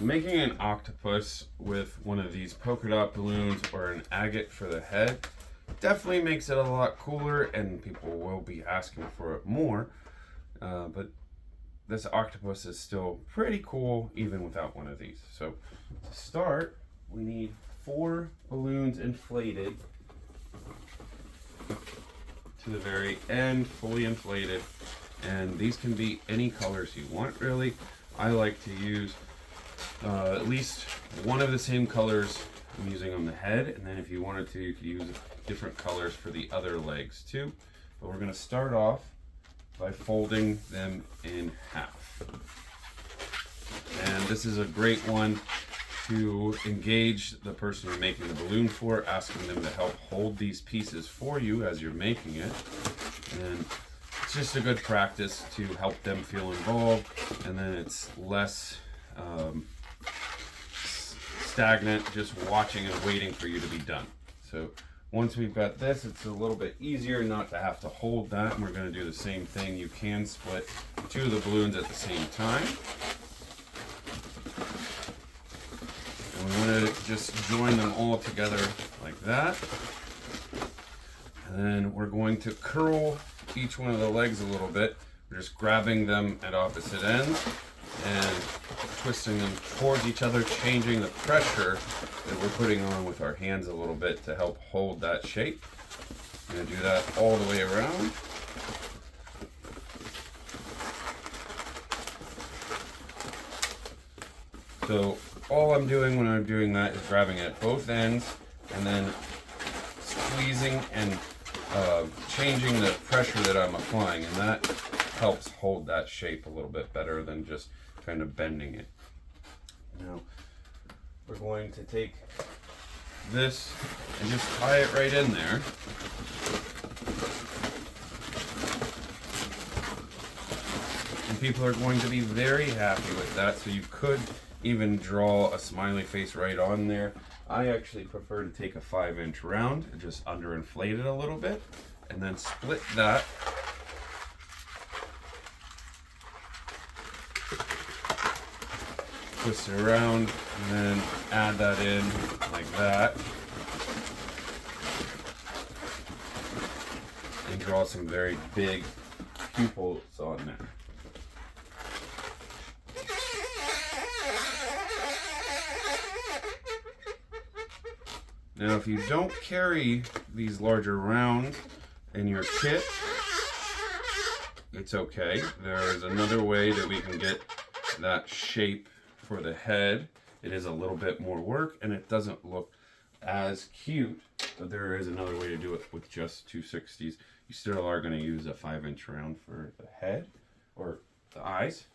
Making an octopus with one of these polka dot balloons or an agate for the head definitely makes it a lot cooler, and people will be asking for it more. But this octopus is still pretty cool even without one of these. So to start, we need 4 balloons inflated to the very end, fully inflated. And these can be any colors you want, really. I like to use at least one of the same colors I'm using on the head, and then if you wanted to, you could use different colors for the other legs too. But we're going to start off by folding them in half. And this is a great one to engage the person you're making the balloon for, asking them to help hold these pieces for you as you're making it. And it's just a good practice to help them feel involved, and then it's less stagnant, just watching and waiting for you to be done. So once we've got this, it's a little bit easier not to have to hold that, and we're going to do the same thing. You can split 2 of the balloons at the same time. And we want to just join them all together like that. And then we're going to curl each one of the legs a little bit. We're just grabbing them at opposite ends and twisting them towards each other, changing the pressure that we're putting on with our hands a little bit to help hold that shape. I'm going to do that all the way around. So all I'm doing when I'm doing that is grabbing it at both ends and then squeezing and changing the pressure that I'm applying, and that helps hold that shape a little bit better than just kind of bending it. Now we're going to take this and just tie it right in there. And people are going to be very happy with that, so you could even draw a smiley face right on there. I actually prefer to take a 5-inch round and just underinflate it a little bit and then split that. Twist it around and then add that in like that. And draw some very big pupils on there. Now, if you don't carry these larger rounds in your kit, it's okay. There is another way that we can get that shape for the head. It is a little bit more work and it doesn't look as cute, but there is another way to do it with just 260s. You still are going to use a 5-inch round for the head or the eyes.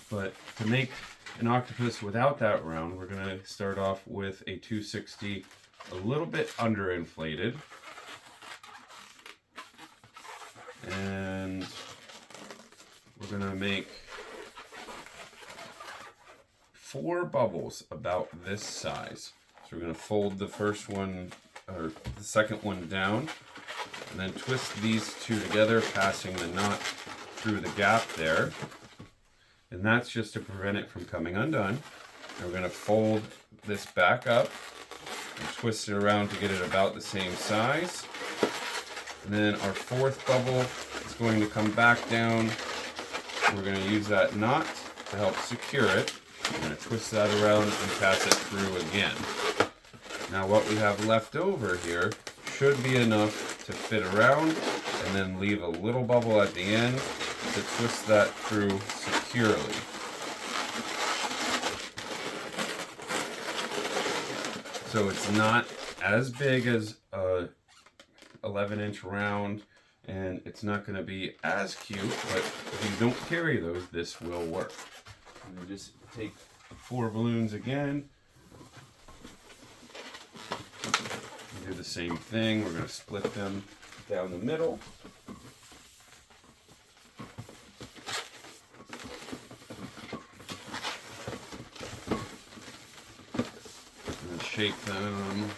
But to make an octopus without that round, we're going to start off with a 260 a little bit underinflated. And we're going to make 4 bubbles about this size. So we're going to fold the first one or the second one down and then twist these 2 together, passing the knot through the gap there. And that's just to prevent it from coming undone. And we're going to fold this back up and twist it around to get it about the same size. And then our 4th bubble is going to come back down. We're going to use that knot to help secure it. We're going to twist that around and pass it through again. Now what we have left over here should be enough to fit around, and then leave a little bubble at the end to twist that through securely. So it's not as big as a 11-inch round, and it's not going to be as cute, but if you don't carry those, this will work. And we just take 4 balloons again. Do the same thing. We're going to split them down the middle. And shape them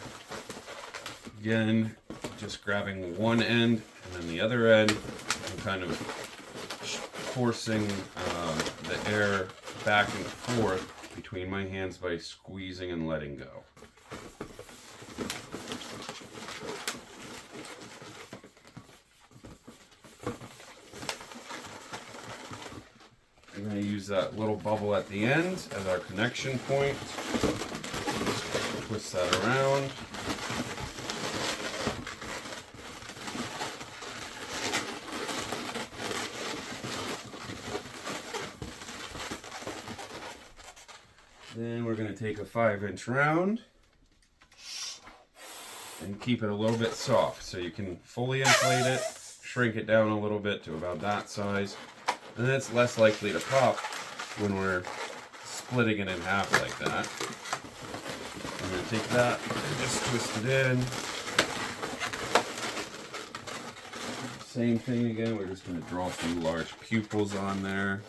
again, just grabbing one end and then the other end and kind of forcing the air back and forth between my hands by squeezing and letting go. I'm going to use that little bubble at the end as our connection point. Just twist that around. Then we're going to take a 5-inch round and keep it a little bit soft so you can fully inflate it, shrink it down a little bit to about that size, and then it's less likely to pop when we're splitting it in half like that. I'm going to take that and just twist it in. Same thing again, we're just going to draw some large pupils on there.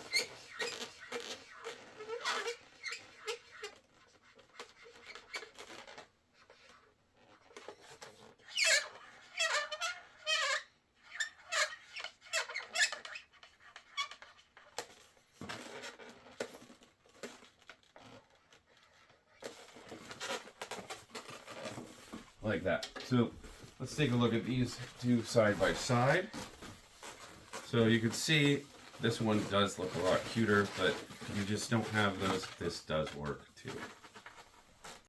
Like that. So let's take a look at these two side by side. So you can see this one does look a lot cuter, but you just don't have those. This does work too.